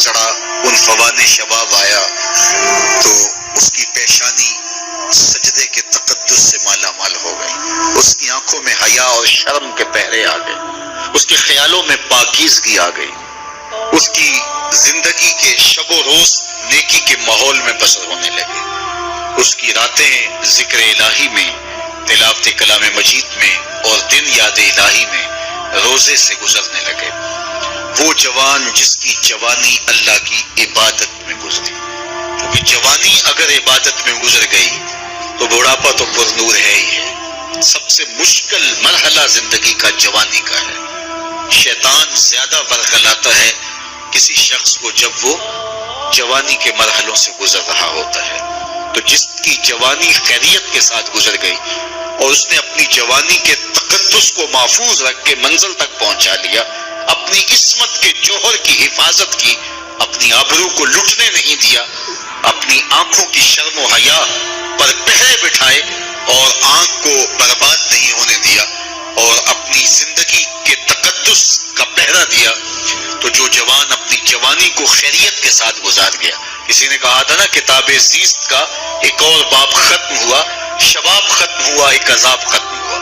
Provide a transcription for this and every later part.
چڑھا، عنفوان شباب آیا تو اس کی پیشانی سجدے کے تقدس سے مالا مال ہو گئی، اس کی آنکھوں میں حیا اور شرم کے پہرے آ گئے، اس کے خیالوں میں پاکیزگی آ گئی، اس کی زندگی کے شب و روز نیکی کے ماحول میں بسر ہونے لگے، اس کی راتیں ذکر الہی میں، تلاوت کلام مجید میں اور دن یاد الہی میں روزے سے گزرنے لگے۔ وہ جوان جس کی جوانی اللہ کی عبادت میں گزری، کیونکہ جوانی اگر عبادت میں گزر گئی تو بڑھاپا تو پر نور ہے ہی ہے۔ سب سے مشکل مرحلہ زندگی کا جوانی کا ہے۔ شیطان زیادہ ورغلاتا ہے کسی شخص کو جب وہ جوانی کے مرحلوں سے گزر رہا ہوتا ہے۔ تو جس کی جوانی خیریت کے ساتھ گزر گئی اور اس نے اپنی جوانی کے تقدس کو محفوظ رکھ کے منزل تک پہنچا لیا، اپنی عصمت کے جوہر کی حفاظت کی، اپنی آبرو کو لٹنے نہیں دیا، اپنی آنکھوں کی شرم و حیا پر پہرے بٹھائے اور آنکھ کو برباد نہیں ہونے دیا اور اپنی زندگی کے تقدس کا پہرا دیا، تو جو جوان اپنی جوانی کو خیریت کے ساتھ گزار گیا، کسی نے کہا تھا نا کتاب زیست کا ایک اور باب ختم ہوا، شباب ختم ہوا، ایک عذاب ختم ہوا۔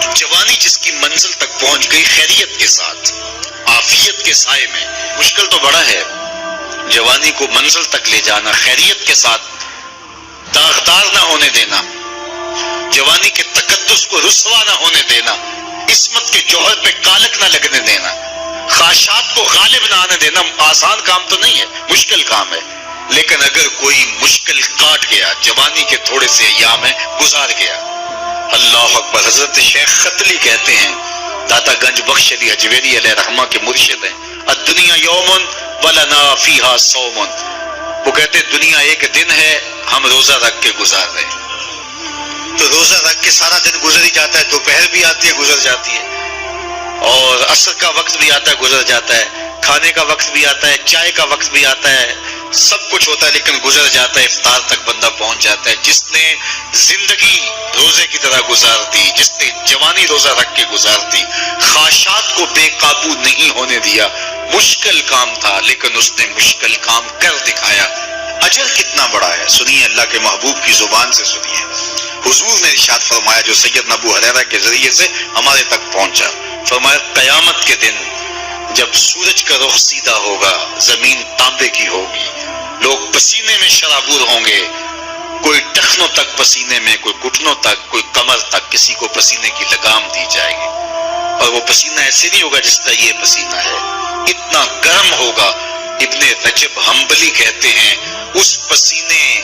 تو جوانی جس کی منزل تک پہنچ گئی خیریت کے ساتھ، عافیت کے سائے میں، مشکل تو بڑا ہے جوانی کو منزل تک لے جانا، خیریت کے ساتھ، داغدار نہ ہونے دینا، جوانی کے تقدس کو رسوا نہ ہونے دینا، عصمت کے جوہر پہ کالک نہ لگنے دینا، خواہشات کو غالب نہ آنے دینا۔ آسان کام تو نہیں ہے، مشکل کام ہے، لیکن اگر کوئی مشکل کاٹ گیا، جوانی کے تھوڑے سے ایام ہے گزار گیا، اللہ اکبر۔ حضرت شیخ ختلی کہتے ہیں، داتا گنج بخش علی حجویری علیہ رحمہ کے مرشد ہیں، الدنیا یوم ولنا فیہا صوم، وہ کہتے ہیں دنیا ایک دن ہے، ہم روزہ رکھ کے گزار رہے ہیں۔ تو روزہ رکھ کے سارا دن گزر ہی جاتا ہے، دوپہر بھی آتی ہے گزر جاتی ہے، اور عصر کا وقت بھی آتا ہے گزر جاتا ہے، کھانے کا وقت بھی آتا ہے، چائے کا وقت بھی آتا ہے، سب کچھ ہوتا ہے لیکن گزر جاتا ہے، افطار تک بندہ پہنچ جاتا ہے۔ جس نے زندگی روزے کی طرح گزار دی، جس نے جوانی روزہ رکھ کے گزار دی، خواہشات کو بے قابو نہیں ہونے دیا، مشکل کام تھا لیکن اس نے مشکل کام کر دکھایا، اجر کتنا بڑا ہے۔ سنیے اللہ کے محبوب کی زبان سے سنیے، حضور نے ارشاد فرمایا جو سیدنا ابو ہریرہ کے ذریعے سے ہمارے تک پہنچا، فرمایا قیامت کے دن جب سورج کا رخ سیدھا ہوگا، زمین تانبے کی ہوگی، لوگ پسینے میں شرابور ہوں گے، کوئی ٹخنوں تک پسینے میں، کوئی گھٹنوں تک، کوئی کمر تک، کسی کو پسینے کی لگام دی جائے گی، اور وہ پسینہ ایسے نہیں ہوگا جس طرح یہ پسینہ ہے، اتنا گرم ہوگا۔ ابن رجب حنبلی کہتے ہیں اس پسینے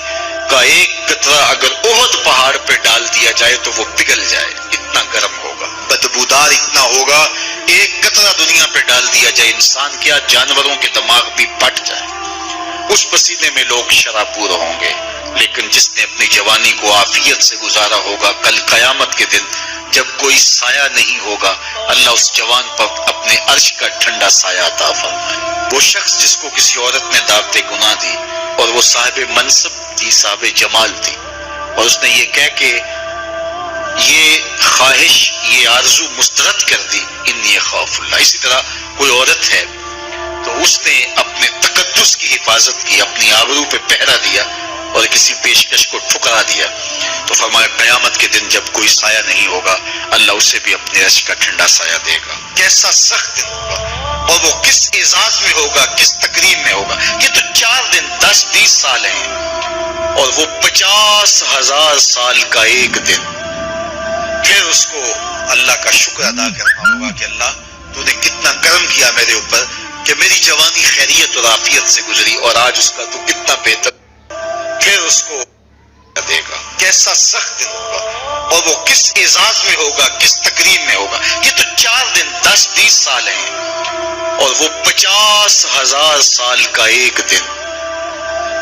کا ایک قطرہ اگر احد پہاڑ پہ ڈال دیا جائے تو وہ پگھل جائے، اتنا گرم ہوگا، بدبودار اتنا ہوگا، ایک قطرہ دنیا پہ ڈال دیا جائے، انسان کیا جانوروں کے دماغ بھی پھٹ جائے، اس پسینے میں لوگ شرابور ہوں گے۔ لیکن جس نے اپنی جوانی کو عافیت سے گزارا ہوگا، کل قیامت کے دن جب کوئی سایہ نہیں ہوگا، اللہ اس جوان پر اپنے عرش کا ٹھنڈا سایہ عطا فرمائے۔ وہ شخص جس کو کسی عورت نے دعوت گناہ دی اور وہ صاحب منصب تھی، صاحب جمال تھی، اور اس نے یہ کہہ کے یہ خواہش، یہ آرزو مسترد کر دی، انی خاف اللہ۔ اسی طرح کوئی عورت ہے تو اس نے اپنے تقدس کی حفاظت کی، اپنی آبرو پہ پہرا دیا اور کسی پیشکش کو ٹھکرا دیا، تو فرمایا قیامت کے دن جب کوئی سایہ نہیں ہوگا، اللہ اسے بھی اپنے عرش کا ٹھنڈا سایہ دے گا۔ کیسا سخت دن ہوگا، اور وہ کس اعزاز میں ہوگا، کس تکریم میں ہوگا۔ یہ تو 4 دن 10-20 سال ہیں، اور وہ 50,000 سال کا ایک دن۔ پھر اس کو اللہ کا شکر ادا کرنا ہوگا کہ اللہ تو نے کتنا کرم کیا میرے اوپر کہ میری جوانی خیریت اور عافیت سے گزری، اور آج اس کا تو کتنا بہتر۔ پھر اس کو دے گا، کیسا سخت دن ہوگا، اور وہ کس اعزاز میں ہوگا، کس تکریم میں ہوگا۔ یہ تو 4 دن 10-20 سال ہیں، اور وہ 50,000 سال کا ایک دن۔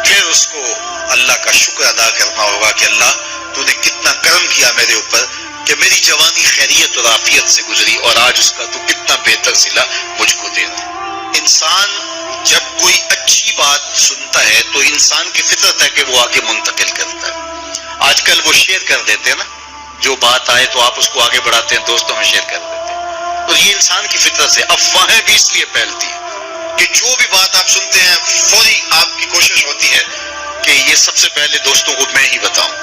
پھر اس کو اللہ کا شکر ادا کرنا ہوگا کہ اللہ تو نے کتنا کرم کیا میرے اوپر کہ میری جوانی خیریت اور عافیت سے گزری، اور آج اس کا تو کتنا بہتر صلہ مجھ کو دے رہا۔ انسان جب کوئی اچھی بات سنتا ہے تو انسان کی فطرت ہے کہ وہ آگے منتقل کرتا ہے۔ آج کل وہ شیئر کر دیتے ہیں نا، جو بات آئے تو آپ اس کو آگے بڑھاتے ہیں، دوستوں میں شیئر کر دیتے ہیں، تو یہ انسان کی فطرت ہے۔ افواہیں بھی اس لیے پھیلتی ہیں کہ جو بھی بات آپ سنتے ہیں فوری آپ کی کوشش ہوتی ہے کہ یہ سب سے پہلے دوستوں کو میں ہی بتاؤں.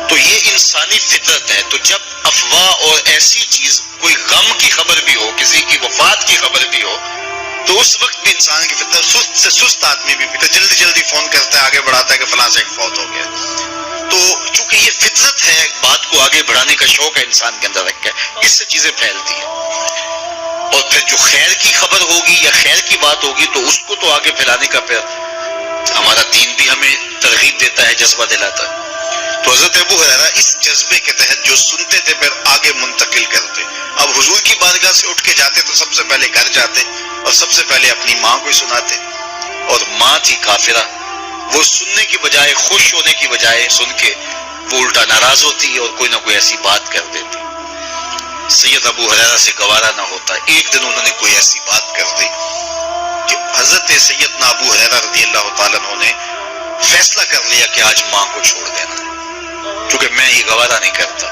تو یہ انسانی فطرت ہے. تو جب افواہ اور ایسی چیز، کوئی غم کی خبر بھی ہو، کسی کی وفات کی خبر بھی ہو، تو اس وقت بھی انسان کی فطرت، سست سے سست آدمی بھی جلدی جلدی فون کرتا ہے، آگے بڑھاتا ہے کہ فلاں سے ایک فوت ہو گیا. تو چونکہ یہ فطرت ہے، بات کو آگے بڑھانے کا شوق ہے انسان کے اندر رکھا ہے، اس سے چیزیں پھیلتی ہیں. اور پھر جو خیر کی خبر ہوگی یا خیر کی بات ہوگی تو اس کو تو آگے پھیلانے کا پھر ہمارا دین بھی ہمیں ترغیب دیتا ہے، جذبہ دلاتا ہے. تو حضرت ابو ہریرہ اس جذبے کے تحت جو سنتے تھے پھر آگے منتقل کرتے. اب حضور کی بارگاہ سے اٹھ کے جاتے تو سب سے پہلے گھر جاتے اور سب سے پہلے اپنی ماں کو سناتے. اور ماں تھی کافرہ، وہ سننے کی بجائے، خوش ہونے کی بجائے سن کے وہ الٹا ناراض ہوتی اور کوئی نہ کوئی ایسی بات کر دیتی. سید ابو ہریرہ سے گوارا نہ ہوتا. ایک دن انہوں نے کوئی ایسی بات کر دی کہ حضرت سیدنا ابو ہریرہ رضی اللہ تعالیٰ عنہ نے فیصلہ کر لیا کہ آج ماں کو چھوڑ دینا ہے، کیونکہ میں یہ گوارا نہیں کرتا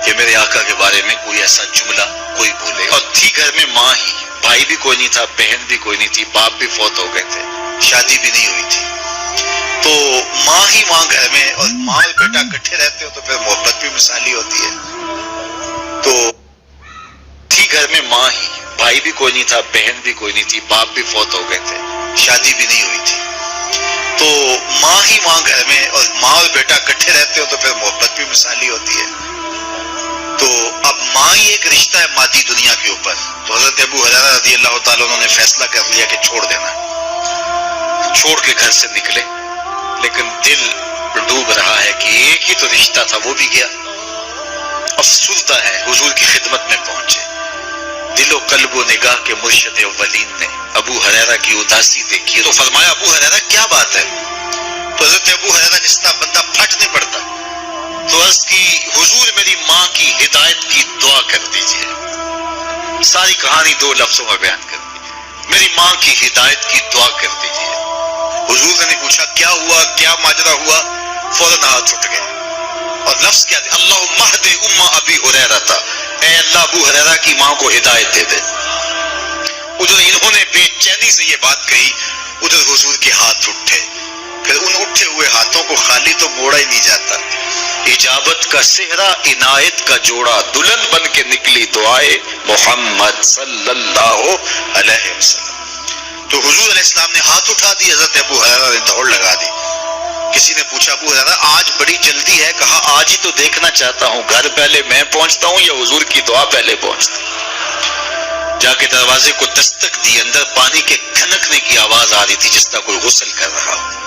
کہ میرے آقا کے بارے میں کوئی ایسا جملہ کوئی بولے. اور تھی گھر میں ماں ہی، بھائی بھی کوئی نہیں تھا، بہن بھی کوئی نہیں تھی، باپ بھی فوت ہو گئے تھے، شادی بھی نہیں ہوئی تھی. تو ماں ہی ماں گھر میں، اور ماں اور بیٹا اکٹھے رہتے ہو تو پھر محبت بھی مثالی ہوتی ہے. تو تھی گھر میں ماں ہی، بھائی بھی کوئی نہیں تھا، بہن بھی کوئی نہیں تھی، باپ بھی فوت ہو گئے تھے، شادی بھی نہیں ہوئی تھی. تو ماں ہی ماں گھر میں، اور ماں اور بیٹا اکٹھے رہتے ہو تو پھر محبت بھی مثالی ہوتی ہے. تو اب ماں ہی ایک رشتہ ہے مادی دنیا کے اوپر. تو حضرت ابو ہریرہ رضی اللہ تعالیٰ عنہ نے فیصلہ کر لیا کہ چھوڑ دینا. چھوڑ کے گھر سے نکلے، لیکن دل ڈوب رہا ہے کہ ایک ہی تو رشتہ تھا وہ بھی گیا. افسردہ ہے، حضور کی خدمت میں پہنچے. دل و قلب و نگاہ کے مرشد اولین نے ابو ہریرہ کی اداسی دیکھی تو فرمایا ابو ہریرہ کیا بات ہے؟ تو حضرت ابو ہریرہ جس طرح بندہ پھٹ نہیں پڑتا تو عرض کی حضور میری ماں کی ہدایت کی دعا کر دیجئے. ساری کہانی 2 لفظوں میں بیان کر دی. میری ماں کی ہدایت کی دعا کر دیجئے. حضور نے پوچھا کیا ہوا، کیا ماجرا ہوا؟ فوراً ہاتھ اٹھ گئے اور لفظ کیا تھے؟ اللہم اہد ام ابی ہریرہ تھا، اے اللہ ابو ہریرہ کی ماں کو ہدایت دے دے. ادھر انہوں نے بے چینی سے یہ بات کہی، ادھر حضور کے ہاتھ اٹھے. پھر ان اٹھے ہوئے ہاتھوں کو خالی تو موڑا ہی نہیں جاتا. اجابت کا صحرا، عنایت کا جوڑا، دلہن بن کے نکلی دعائے محمد صلی اللہ علیہ وسلم. تو حضور علیہ السلام نے ہاتھ اٹھا دی، حضرت ابو ہریرہ نے دوڑ لگا دی. کسی نے پوچھا ابو ہریرہ آج بڑی جلدی ہے؟ کہا آج ہی تو دیکھنا چاہتا ہوں گھر پہلے میں پہنچتا ہوں یا حضور کی دعا پہلے پہنچتی. جا کے دروازے کو دستک دی. اندر پانی کے کھنکنے کی آواز آ رہی تھی جس طرح کوئی غسل کر رہا ہو.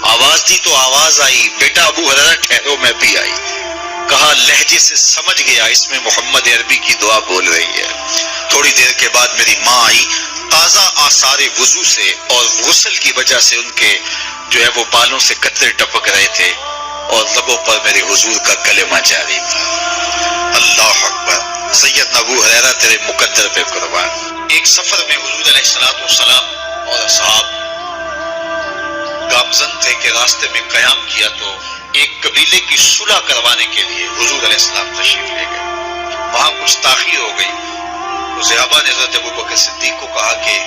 آواز دی تو آواز آئی، بیٹا ابو ہریرہ ٹھہرو میں بھی آئی. کہا لہجے سے سمجھ گیا اس میں محمد عربی کی دعا بول رہی ہے. تھوڑی دیر کے بعد میری ماں آئی تازہ آثار وضو سے، اور غسل کی وجہ سے ان کے جو ہے وہ بالوں سے قطرے ٹپک رہے تھے اور لبوں پر میرے حضور کا کلمہ جاری تھا. اللہ اکبر. سیدنا ابو ہریرہ تیرے مقدر پہ قربان. ایک سفر میں حضور علیہ الصلوۃ والسلام اور اصحاب گامزن تھے کہ راستے میں قیام کیا تو ایک قبیلے کی صلح کروانے کے لیے حضور علیہ السلام تشریف لے گئے. وہاں کچھ تاخیر ہو گئی تو صحابہ نے حضرت ابوبکر صدیق کو کہا کہ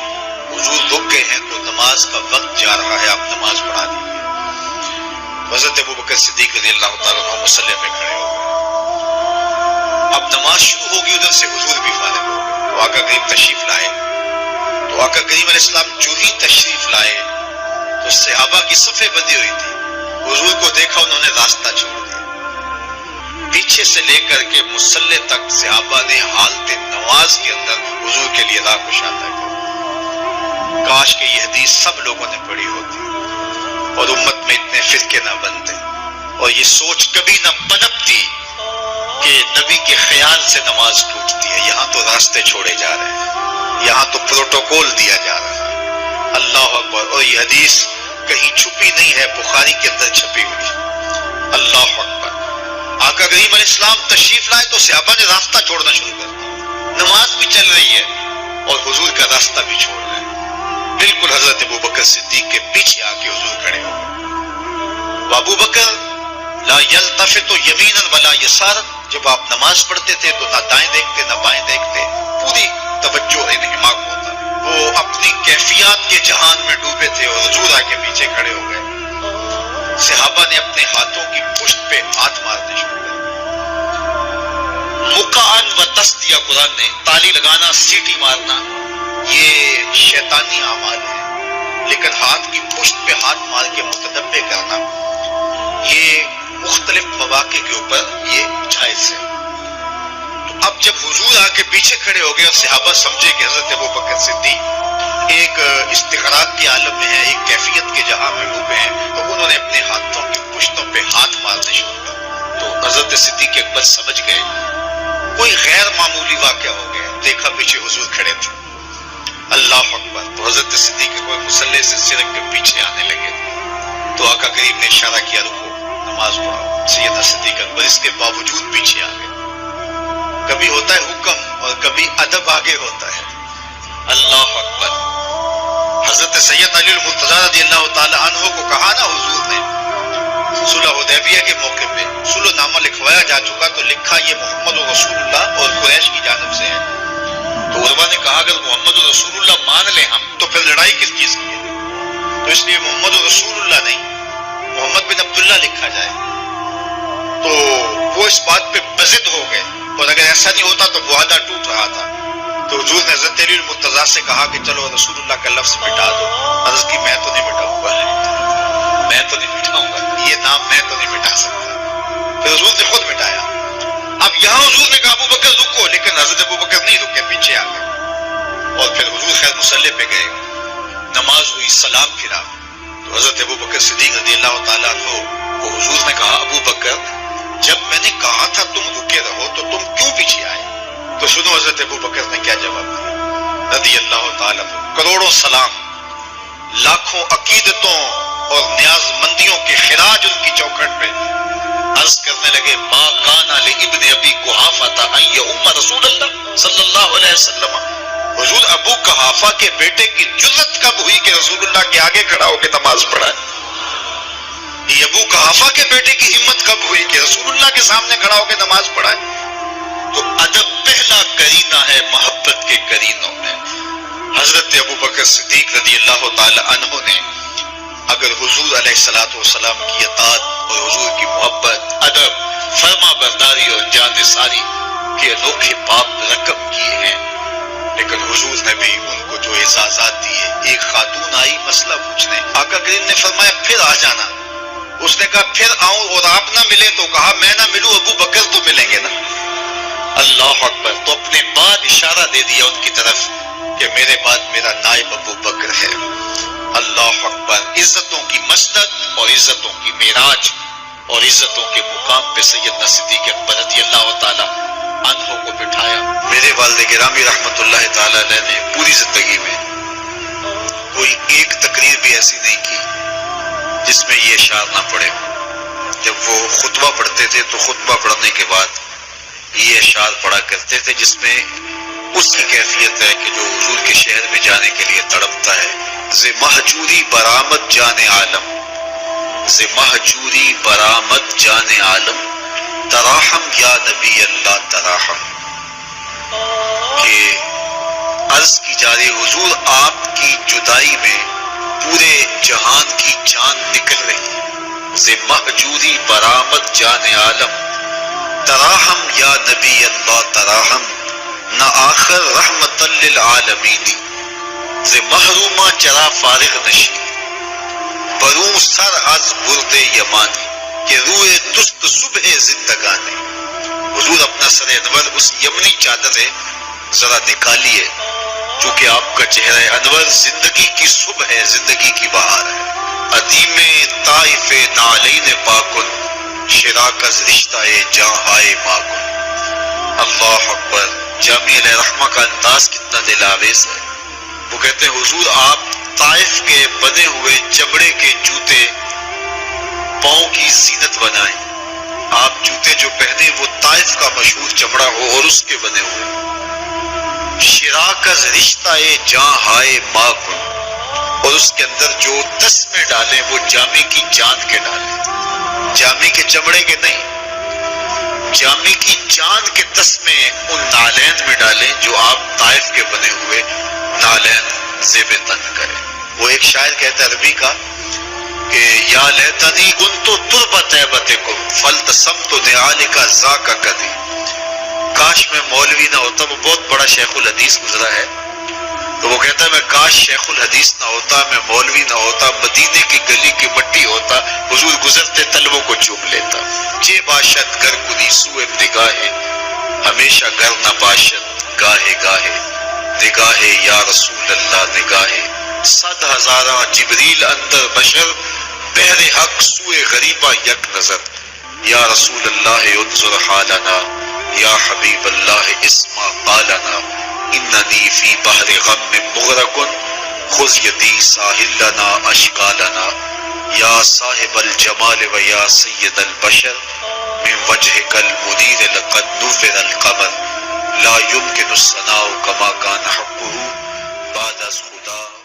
حضور رک گئے ہیں تو نماز کا وقت جا رہا ہے، آپ نماز پڑھا دیجیے. حضرت ابوبکر صدیق رضی اللہ تعالیٰ عنہ مصلی پہ کھڑے ہو گئے. اب نماز شروع ہوگی، ادھر سے حضور بھی فارغ ہو گئے. تو آقا کریم تشریف لائے. تو آقا کریم علیہ السلام جو ہی تشریف لائے تو صحابہ کی صفیں بندی ہوئی تھی. حضور کو دیکھا انہوں نے راستہ چھوڑ دیا. پیچھے سے لے کر کے مصلی تک صحابہ نے حالت نماز کے اندر حضور کے لیے راہ کشادہ کی. کاش کہ یہ حدیث سب لوگوں نے پڑھی ہوتی اور امت میں اتنے فرقے نہ بنتے اور یہ سوچ کبھی نہ پنپتی کہ نبی کے خیال سے نماز ٹوٹتی ہے. یہاں تو راستے چھوڑے جا رہے ہیں، یہاں تو پروٹوکول دیا جا رہا ہے. اللہ اکبر. اور یہ حدیث کہیں چھپی نہیں ہے، بخاری کے اندر چھپی ہوئی. اللہ اکبر. آقا کریم علیہ السلام تشریف لائے تو صحابہ نے راستہ چھوڑنا شروع کر دیا. نماز بھی چل رہی ہے اور حضور کا راستہ بھی چھوڑ رہے ہیں. بالکل حضرت ابوبکر صدیق کے پیچھے آ کے حضور کھڑے ہو گئے. ابو بکر لا یلتفت یمینا ولا یسارا. جب آپ نماز پڑھتے تھے تو نہ دائیں دیکھتے نہ بائیں دیکھتے، پوری توجہ انہماک ہوتا. وہ اپنی کیفیات جہان میں ڈوبے تھے اور حضور آ کے پیچھے کھڑے ہو گئے۔ صحابہ نے اپنے ہاتھوں کی پشت پہ ہاتھ مارنے شروع کر مقعن و تصدیہ، قرآن نے تالی لگانا، سیٹی مارنا یہ شیطانی اعمال ہیں، لیکن ہاتھ کی پشت پہ ہاتھ مار کے متنبع کرنا یہ مختلف مواقع کے اوپر یہ جائز ہے۔ تو اب جب حضور آ کے پیچھے کھڑے ہو گئے اور صحابہ سمجھے کہ حضرت ابوبکر صدیق ایک استغراق کے عالم میں ہے، ایک کیفیت کے جہاں میں ڈوبے ہیں، تو انہوں نے اپنے ہاتھوں کی پشتوں پہ ہاتھ مارنے شروع کر۔ تو حضرت صدیق اکبر سمجھ گئے کوئی غیر معمولی واقعہ ہو گیا، دیکھا پیچھے حضور کھڑے تھے، اللہ اکبر۔ تو حضرت صدیق اکبر مسلح سے سرک کے پیچھے آنے لگے، تو آقا کریم نے اشارہ کیا رکو نماز پڑھو۔ سیدنا صدیق اکبر اس کے باوجود پیچھے آ گئے۔ کبھی ہوتا ہے حکم اور کبھی ادب آگے ہوتا ہے، اللہ اکبر۔ حضرت سید علی المرتضیٰ رضی اللہ تعالی عنہ کو کہا نا حضور نے صلح حدیبیہ کے موقع پہ صلح نامہ لکھوایا جا چکا، تو لکھا یہ محمد رسول اللہ اور قریش کی جانب سے ہے۔ تو عروہ نے کہا اگر محمد رسول اللہ مان لیں ہم تو پھر لڑائی کس چیز کی ہے؟ تو اس لیے محمد رسول اللہ نہیں، محمد بن عبداللہ لکھا جائے۔ تو وہ اس بات پہ بضد ہو گئے، اور اگر ایسا نہیں ہوتا تو معاہدہ ٹوٹ رہا تھا۔ تو حضور نے حضرت علی المرتضیٰ سے کہا کہ چلو رسول اللہ کا لفظ مٹا دو۔ عرض کی میں تو نہیں مٹاؤں گا، میں تو نہیں مٹاؤں گا، یہ نام میں تو نہیں مٹا سکتا۔ پھر حضور نے خود مٹایا۔ اب یہاں حضور نے کہا ابوبکر رکو، لیکن حضرت ابوبکر نہیں رکے، پیچھے آ گئے، اور پھر حضور خیر مصلی پہ گئے، نماز ہوئی، سلام پھرا۔ تو حضرت ابوبکر صدیق رضی اللہ تعالیٰ عنہ کو حضور نے کہا ابوبکر جب میں نے کہا تھا تم رکے رہو تو تم کیوں پیچھے آئے؟ تو سنو حضرت ابوبکر نے کیا جواب دیا رضی اللہ تعالیٰ عنہ۔ کروڑوں سلام، لاکھوں عقیدتوں اور نیاز مندیوں کے خراج ان کی چوکھٹ پہ عرض کرنے لگے ما کان لابن ابی قحافہ ان یؤم رسول اللہ صلی اللہ علیہ وسلم۔ حضور ابو قحافہ کے بیٹے کی جرت کب ہوئی کہ رسول اللہ کے آگے کھڑا ہو کے نماز پڑھائے؟ یہ ابو قحافہ کے بیٹے کی ہمت کب ہوئی کہ رسول اللہ کے سامنے کھڑا ہو کے نماز پڑھائے؟ تو ادب پہلا کرینہ ہے محبت کے کرینوں میں۔ حضرت ابوبکر صدیق رضی اللہ تعالی عنہ نے اگر حضور علیہ الصلوۃ والسلام کی اطاعت اور حضور کی محبت، ادب، فرما برداری اور جانثاری کے انوکھے باب رقم کیے ہیں، لیکن حضور نے بھی ان کو جو اعزازات دیے، ایک خاتون آئی مسئلہ پوچھنے، آقا کریم نے فرمایا پھر آ جانا۔ اس نے کہا پھر آؤں اور آپ نہ ملے؟ تو کہا میں نہ ملوں ابو بکر تو ملیں گے نا، اللہ اکبر۔ تو اپنے بعد اشارہ دے دیا ان کی طرف کہ میرے بعد میرا نائب ابو بکر ہے، اللہ اکبر۔ عزتوں کی مسند اور عزتوں کی معراج اور عزتوں کے مقام پہ سیدنا صدیق اکبر رضی اللہ تعالی عنہ کو بٹھایا۔ میرے والد گرامی رحمت اللہ تعالی علیہ نے پوری زندگی میں کوئی ایک تقریر بھی ایسی نہیں کی جس میں یہ اشعار نہ پڑے۔ جب وہ خطبہ پڑھتے تھے تو خطبہ پڑھنے کے بعد یہ اشعار پڑھا کرتے تھے، جس میں اس کی کیفیت ہے کہ جو حضور کے شہر میں جانے کے لیے تڑپتا ہے۔ ز مہجوری برآمد جان عالم، ز مہجوری برآمد جان عالم، تراحم یا نبی اللہ تراحم۔ کہ عرض کی جا رہی حضور آپ کی جدائی میں پورے جہان کی جان نکل رہی ہے۔ ز مہجوری برآمد جان عالم، تراحم یا نبی اللہ تراحم، نہ آخر رحمت للعالمین۔ ز محرومہ چرا فارغ نشی، بروں سر از برد یمانی، کہ روئے دست صبح زندگانی۔ حضور اپنا سر انور اس یمنی چادر سے ذرا نکالیے، چونکہ آپ کا چہرہ انور زندگی کی صبح ہے، زندگی کی بہار ہے۔ عدیم طائف نالین پاکن، شراک از رشتہ جاں آئے ماکن۔ اللہ اکبر۔ جامع علیہ رحمہ کا انداز کتنا دل آویز ہے۔ وہ کہتے ہیں حضور آپ طائف کے بنے ہوئے چمڑے کے جوتے پاؤں کی زینت بنائیں، آپ جوتے جو پہنے وہ طائف کا مشہور چمڑا ہو اور اس کے بنے ہوئے۔ شراک از رشتہ جاں ہائے ماں کن، اور اس کے اندر جو تسمے ڈالیں وہ جامع کی جان کے ڈالیں، جامع کے چمڑے کے نہیں، جامع کی جان کے تسمے ان نالین میں ڈالیں جو آپ طائف کے بنے ہوئے نالین زیب تن کریں۔ وہ ایک شاعر کہتا ہے عربی کا کہ یا لیتنی کنت تربت طیبتکم فالتسمت نعالک ذاک کدی، کاش میں مولوی نہ ہوتا. وہ بہت بڑا شیخ الحدیث گزرا ہے، تو وہ کہتا ہے میں کاش شیخ الحدیث نہ ہوتا، میں مولوی نہ ہوتا، مدینے کی گلی کی مٹی ہوتا، حضور گزرتے تلووں کو چوم لیتا. جے باشد گر کنی سوئے نگاہے، ہمیشہ گر نہ باشد گاہے گاہے، نگاہے یا رسول اللہ نگاہے، 100,000 جبریل اندر بشر، بہر حق سوئے غریبہ یک نظر. یا رسول اللہ انظر حالنا، یا حبیب اللہ اسمع قالنا، اننی فی بحر غم مغرق خذ یدی ساحل لنا اشکالنا. یا صاحب الجمال و یا سید البشر، من وجهک المنیر لقد نور القمر، لا يمکن الثناء کما کان حقه بعد از خدا.